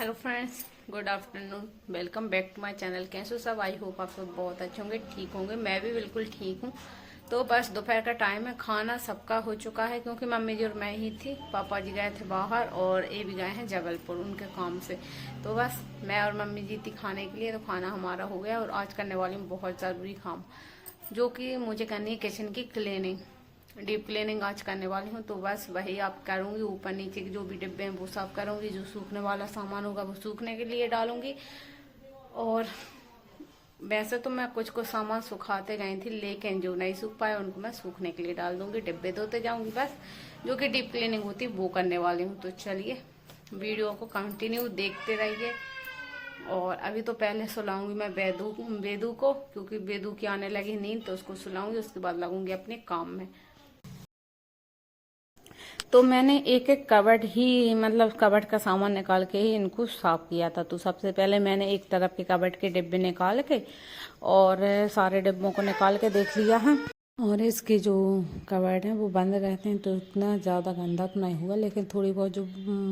Hello friends, good afternoon. Welcome back to my channel. कैसे हो सब? आई होप आप सब बहुत अच्छे होंगे, ठीक होंगे। मैं भी बिल्कुल ठीक हूँ। तो बस दोपहर का टाइम है, खाना सबका हो चुका है क्योंकि मम्मी जी और मैं ही थी। पापा जी गए थे बाहर और ये भी गए हैं जबलपुर उनके काम से। तो बस मैं और मम्मी जी थी खाने के लिए। तो खाना हमारा हो गया और आज करने वाली हूँ बहुत ज़रूरी काम, जो कि मुझे करनी है किचन की क्लीनिंग, डीप क्लीनिंग आज करने वाली हूँ। तो बस वही आप करूँगी। ऊपर नीचे के जो भी डिब्बे हैं वो साफ करूँगी, जो सूखने वाला सामान होगा वो सूखने के लिए डालूंगी। और वैसे तो मैं कुछ कुछ सामान सुखाते गई थी, लेकिन जो नहीं सूख पाए उनको मैं सूखने के लिए डाल दूंगी, डिब्बे धोते जाऊंगी। बस जो कि डीप क्लीनिंग होती है वो करने वाली हूँ। तो चलिए वीडियो को कंटिन्यू देखते रहिए। और अभी तो पहले सुलाऊंगी मैं बेदू को, क्योंकि बेदू की आने लगी नींद, तो उसको सुलाऊंगी, उसके बाद लगूंगी अपने काम में। तो मैंने एक एक कबर्ड ही मतलब कबर्ड का सामान निकाल के ही इनको साफ किया था। तो सबसे पहले मैंने एक तरफ के कबर्ड के डिब्बे निकाल के और सारे डिब्बों को निकाल के देख लिया है। और इसके जो कबर्ड हैं वो बंद रहते हैं, तो इतना ज़्यादा गंदा तो नहीं हुआ, लेकिन थोड़ी बहुत जो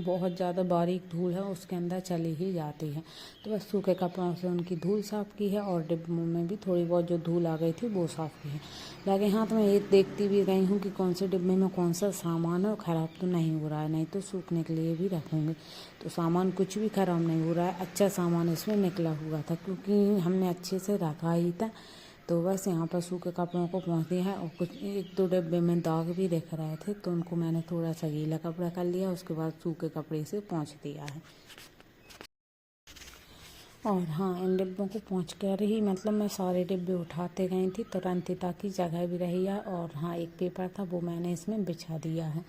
बहुत ज़्यादा बारीक धूल है उसके अंदर चली ही जाती है। तो बस सूखे कपड़ों से उनकी धूल साफ़ की है और डिब्बों में भी थोड़ी बहुत जो धूल आ गई थी वो साफ़ की है। लगे हाथ में एक देखती भी गई हूँ कि कौन से डिब्बे में कौन सा सामान है और ख़राब तो नहीं हो रहा है, नहीं तो सूखने के लिए भी रखूँगी। तो सामान कुछ भी ख़राब नहीं हो रहा है, अच्छा सामान इसमें निकला हुआ था क्योंकि हमने अच्छे से रखा ही था। तो बस यहाँ पर सूखे कपड़ों को पहुँच दिया है। और कुछ एक दो डिब्बे में दाग भी दिख रहे थे, तो उनको मैंने थोड़ा सा गीला कपड़ा कर लिया, उसके बाद सूखे कपड़े से पहुँच दिया है। और हाँ, इन डिब्बों को पहुँच कर ही मतलब मैं सारे डिब्बे उठाते गई थी तुरंत ही, ताकि जगह भी रही है। और हाँ, एक पेपर था वो मैंने इसमें बिछा दिया है।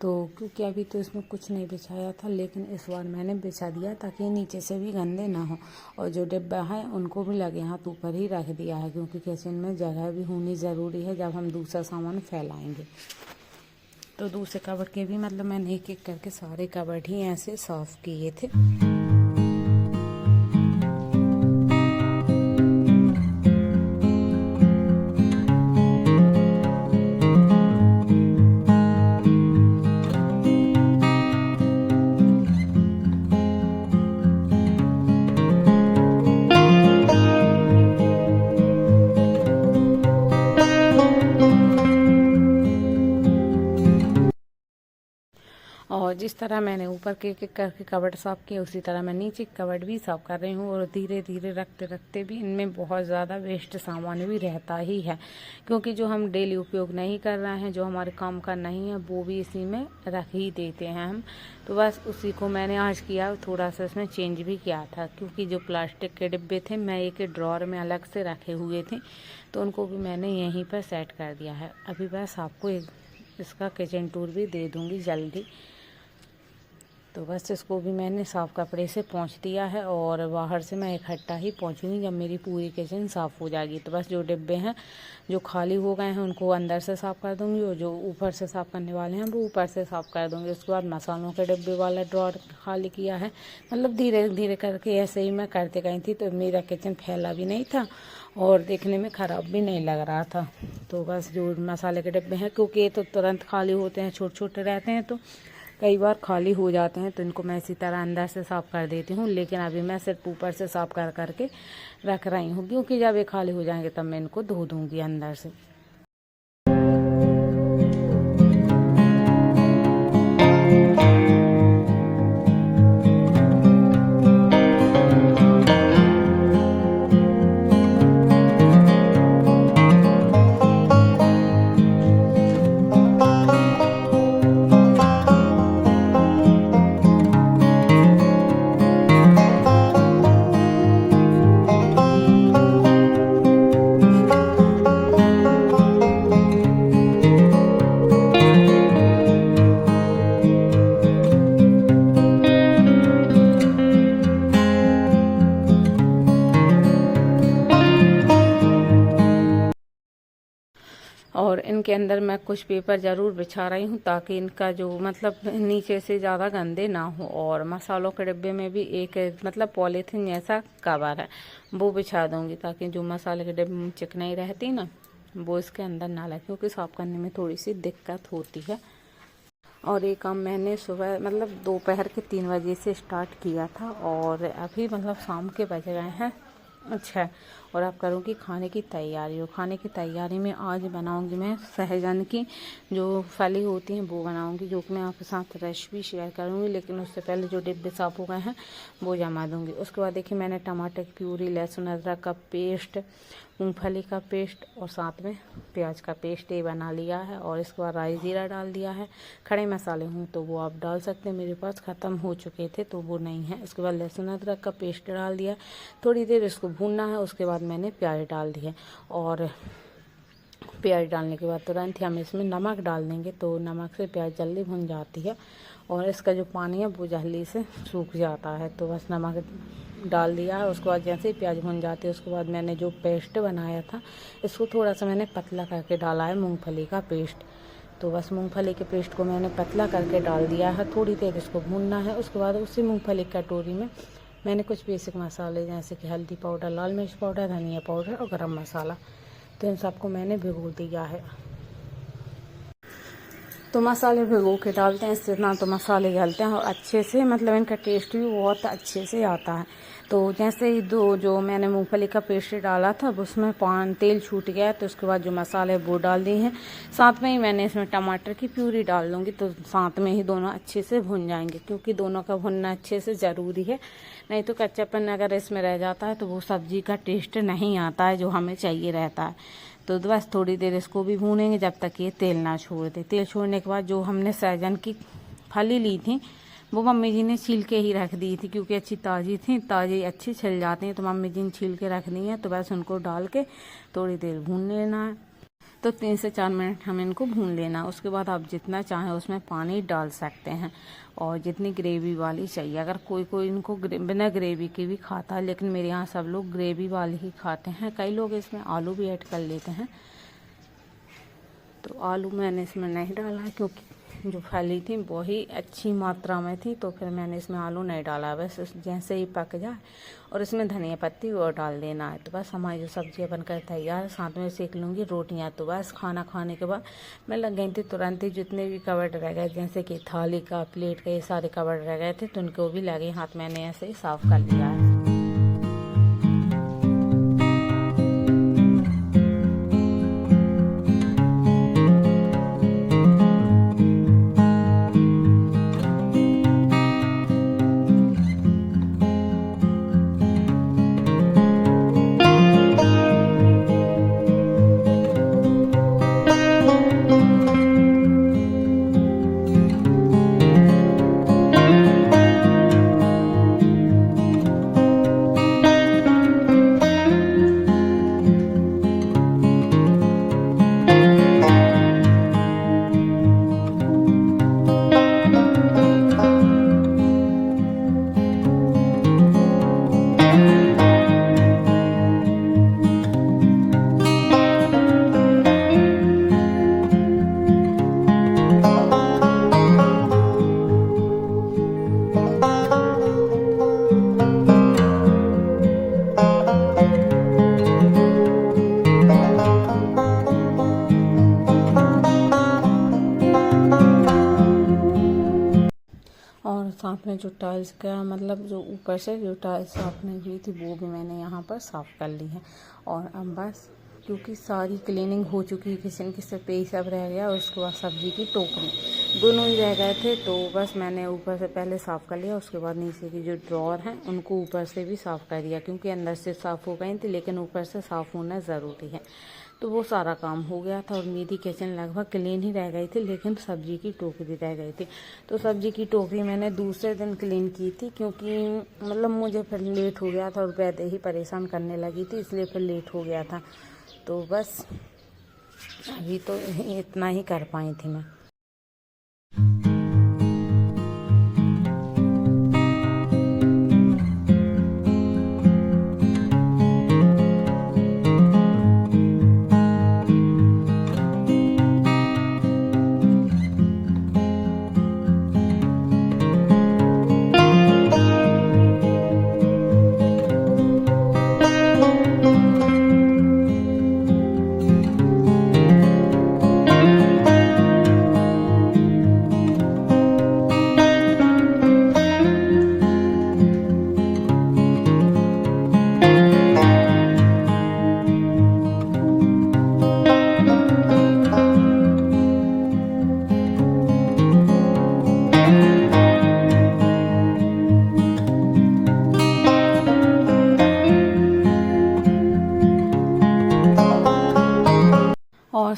तो क्योंकि अभी तो इसमें कुछ नहीं बिछाया था, लेकिन इस बार मैंने बिछा दिया ताकि नीचे से भी गंदे ना हो। और जो डिब्बा है उनको भी लगे हाथ ऊपर ही रख दिया है, क्योंकि किचन में जगह भी होनी ज़रूरी है जब हम दूसरा सामान फैलाएंगे। तो दूसरे कबर्ड के भी मतलब मैंने एक एक करके सारे कबर्ड ही ऐसे साफ़ किए थे। और जिस तरह मैंने ऊपर के एक करके कबर्ड साफ़ किया, उसी तरह मैं नीचे कबर्ड भी साफ़ कर रही हूँ। और धीरे धीरे रखते रखते भी इनमें बहुत ज़्यादा वेस्ट सामान भी रहता ही है, क्योंकि जो हम डेली उपयोग नहीं कर रहे हैं, जो हमारे काम का नहीं है, वो भी इसी में रख ही देते हैं हम। तो बस उसी को मैंने आज किया, थोड़ा सा इसमें चेंज भी किया था, क्योंकि जो प्लास्टिक के डिब्बे थे मैं एक ड्रॉर में अलग से रखे हुए थे, तो उनको भी मैंने यहीं पर सेट कर दिया है। अभी बस आपको इसका किचन टूर भी दे दूँगी जल्दी। तो बस इसको भी मैंने साफ़ कपड़े से पोंछ दिया है और बाहर से मैं इकट्ठा ही पोंछूंगी जब मेरी पूरी किचन साफ़ हो जाएगी। तो बस जो डिब्बे हैं जो खाली हो गए हैं उनको अंदर से साफ़ कर दूंगी, और जो ऊपर से साफ़ करने वाले हैं वो ऊपर से साफ़ कर दूंगी। उसके बाद मसालों के डिब्बे वाला ड्रॉर खाली किया है। मतलब धीरे धीरे करके ऐसे ही मैं करते गई थी, तो मेरा किचन फैला भी नहीं था और देखने में ख़राब भी नहीं लग रहा था। तो बस जो मसाले के डिब्बे हैं, क्योंकि ये तो तुरंत खाली होते हैं, छोटे छोटे रहते हैं, तो कई बार खाली हो जाते हैं, तो इनको मैं इसी तरह अंदर से साफ़ कर देती हूँ। लेकिन अभी मैं सिर्फ ऊपर से साफ़ कर करके रख रही हूँ, क्योंकि जब ये खाली हो जाएंगे तब मैं इनको धो दूँगी अंदर से। और इनके अंदर मैं कुछ पेपर ज़रूर बिछा रही हूँ, ताकि इनका जो मतलब नीचे से ज़्यादा गंदे ना हो। और मसालों के डिब्बे में भी एक मतलब पॉलीथीन जैसा कवर है, वो बिछा दूँगी, ताकि जो मसाले के डिब्बे में चिकनाई रहती ना वो इसके अंदर ना लगे, क्योंकि साफ़ करने में थोड़ी सी दिक्कत होती है। और ये काम मैंने सुबह मतलब दोपहर के 3 बजे से स्टार्ट किया था और अभी मतलब शाम के बज गए हैं। अच्छा, और अब करूँगी खाने की तैयारी। और खाने की तैयारी में आज बनाऊँगी मैं सहजन की जो फली होती हैं वो बनाऊँगी, जो कि मैं आपके साथ रेसिपी शेयर करूँगी। लेकिन उससे पहले जो डिब्बे साफ हो गए हैं वो जमा दूँगी। उसके बाद देखिए मैंने टमाटर की प्यूरी, लहसुन अदरक का पेस्ट, मूंगफली का पेस्ट और साथ में प्याज का पेस्ट ये बना लिया है। और इसके बाद राई जीरा डाल दिया है। खड़े मसाले हों तो वो आप डाल सकते हैं, मेरे पास ख़त्म हो चुके थे तो वो नहीं है। इसके बाद लहसुन अदरक का पेस्ट डाल दिया, थोड़ी देर इसको भूनना है। उसके बाद मैंने प्याज डाल दिए और प्याज डालने के बाद तुरंत ही हम इसमें नमक डाल देंगे, तो नमक से प्याज जल्दी भुन जाती है और इसका जो पानी है वो जल्दी से सूख जाता है। तो बस नमक डाल दिया है। उसके बाद जैसे ही प्याज भुन जाती है उसके बाद मैंने जो पेस्ट बनाया था इसको थोड़ा सा मैंने पतला करके डाला है, मूंगफली का पेस्ट। तो बस मूंगफली के पेस्ट को मैंने पतला करके डाल दिया है। थोड़ी देर इसको भूनना है। उसके बाद उसी मूंगफली की कटोरी में मैंने कुछ बेसिक मसाले जैसे कि हल्दी पाउडर, लाल मिर्च पाउडर, धनिया पाउडर और गरम मसाला, तो इन सबको मैंने भिगो दिया है। तो मसाले भिगो के डालते हैं, इससे ना तो मसाले गलते हैं और अच्छे से मतलब इनका टेस्ट भी बहुत अच्छे से आता है। तो जैसे ही जो मैंने मूंगफली का पेस्ट डाला था उसमें तेल छूट गया, तो उसके बाद जो मसाले वो डाल दिए हैं। साथ में ही मैंने इसमें टमाटर की प्यूरी डाल दूँगी, तो साथ में ही दोनों अच्छे से भुन जाएंगे, क्योंकि दोनों का भुनना अच्छे से ज़रूरी है। नहीं तो कच्चापन अगर इसमें रह जाता है तो वो सब्ज़ी का टेस्ट नहीं आता है जो हमें चाहिए रहता है। तो बस थोड़ी देर इसको भी भूनेंगे जब तक ये तेल ना छोड़ दे। तेल छोड़ने के बाद जो हमने सहजन की फली ली थी वो मम्मी जी ने छील के ही रख दी थी, क्योंकि अच्छी ताज़ी थी, ताज़ी अच्छी छिल जाती हैं, तो मम्मी जी ने छील के रख दी है। तो बस उनको डाल के थोड़ी देर भून लेना है। तो 3 से 4 मिनट हम इनको भून लेना। उसके बाद आप जितना चाहें उसमें पानी डाल सकते हैं और जितनी ग्रेवी वाली चाहिए। अगर कोई इनको बिना ग्रेवी के भी खाता है, लेकिन मेरे यहाँ सब लोग ग्रेवी वाली ही खाते हैं। कई लोग इसमें आलू भी ऐड कर लेते हैं, तो आलू मैंने इसमें नहीं डाला है क्योंकि जो फली थी वही अच्छी मात्रा में थी, तो फिर मैंने इसमें आलू नहीं डाला। बस जैसे ही पक जाए और इसमें धनिया पत्ती और डाल देना है। तो बस हमारी जो सब्ज़ी बनकर तैयार है। साथ में सेक लूँगी रोटियां। तो बस खाना खाने के बाद मैं लग गई थी तुरंत ही जितने भी कवर्ड रह गए, जैसे कि थाली का, प्लेट का, ये सारे कवर्ड रह गए थे, तो उनको भी लगे हाथ मैंने ऐसे ही साफ़ कर लिया है। और साथ में जो टाइल्स का मतलब जो ऊपर से जो टाइल्स आपने हुई थी वो भी मैंने यहाँ पर साफ़ कर ली है। और अब बस क्योंकि सारी क्लीनिंग हो चुकी है, किचन की सिर्फ यही सब रह गया और उसके बाद सब्ज़ी की टोकरी दोनों ही रह गए थे। तो बस मैंने ऊपर से पहले साफ़ कर लिया, उसके बाद नीचे की जो ड्रॉर हैं उनको ऊपर से भी साफ़ कर दिया, क्योंकि अंदर से साफ़ हो गई थी लेकिन ऊपर से साफ़ होना ज़रूरी है। तो वो सारा काम हो गया था और मेरी किचन लगभग क्लीन ही रह गई थी, लेकिन सब्ज़ी की टोकरी रह गई थी। तो सब्ज़ी की टोकरी मैंने दूसरे दिन क्लीन की थी, क्योंकि मतलब मुझे फिर लेट हो गया था और वैसे ही परेशान करने लगी थी, इसलिए फिर लेट हो गया था। तो बस अभी तो इतना ही कर पाई थी मैं।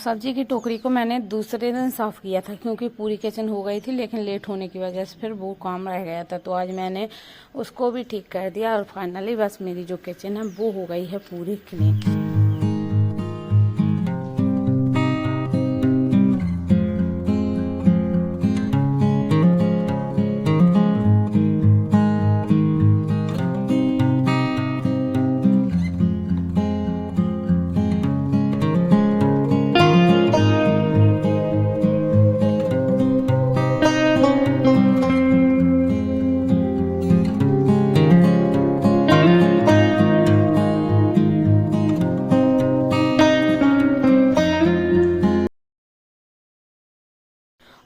सब्जी की टोकरी को मैंने दूसरे दिन साफ़ किया था क्योंकि पूरी किचन हो गई थी, लेकिन लेट होने की वजह से फिर वो काम रह गया था। तो आज मैंने उसको भी ठीक कर दिया और फाइनली बस मेरी जो किचन है वो हो गई है पूरी क्लीन।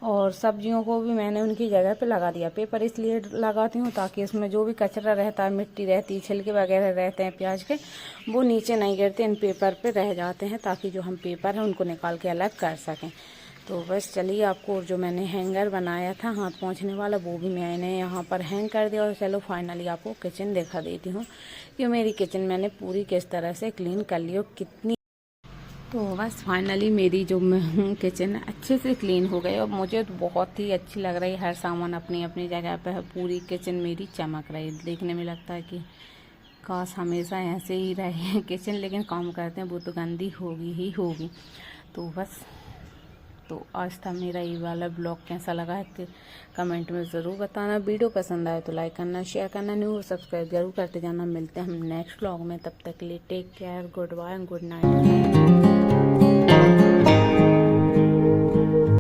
और सब्जियों को भी मैंने उनकी जगह पे लगा दिया। पेपर इसलिए लगाती हूँ ताकि इसमें जो भी कचरा रहता है, मिट्टी रहती है, छिलके वगैरह रहते हैं प्याज के, वो नीचे नहीं गिरते, इन पेपर पे रह जाते हैं, ताकि जो हम पेपर हैं उनको निकाल के अलग कर सकें। तो बस चलिए, आपको जो मैंने हैंगर बनाया था हाथ पोंछने वाला, वो भी मैंने यहाँ पर हैंग कर दिया। और चलो फाइनली आपको किचन दिखा देती हूँ कि मेरी किचन मैंने पूरी किस तरह से क्लीन कर ली और कितनी। तो बस फाइनली मेरी जो किचन अच्छे से क्लीन हो गई और मुझे तो बहुत ही अच्छी लग रही है। हर सामान अपनी अपनी जगह पे है, पूरी किचन मेरी चमक रही है। देखने में लगता है कि काश हमेशा ऐसे ही रहे किचन, लेकिन काम करते हैं वो तो गंदी होगी ही होगी। तो बस, तो आज था मेरा ये वाला ब्लॉग। कैसा लगा है कि कमेंट में ज़रूर बताना। वीडियो पसंद आए तो लाइक करना, शेयर करना, न्यू सब्सक्राइब जरूर करते जाना। मिलते हैं हम नेक्स्ट ब्लॉग में, तब तक के लिए take care, goodbye and good night.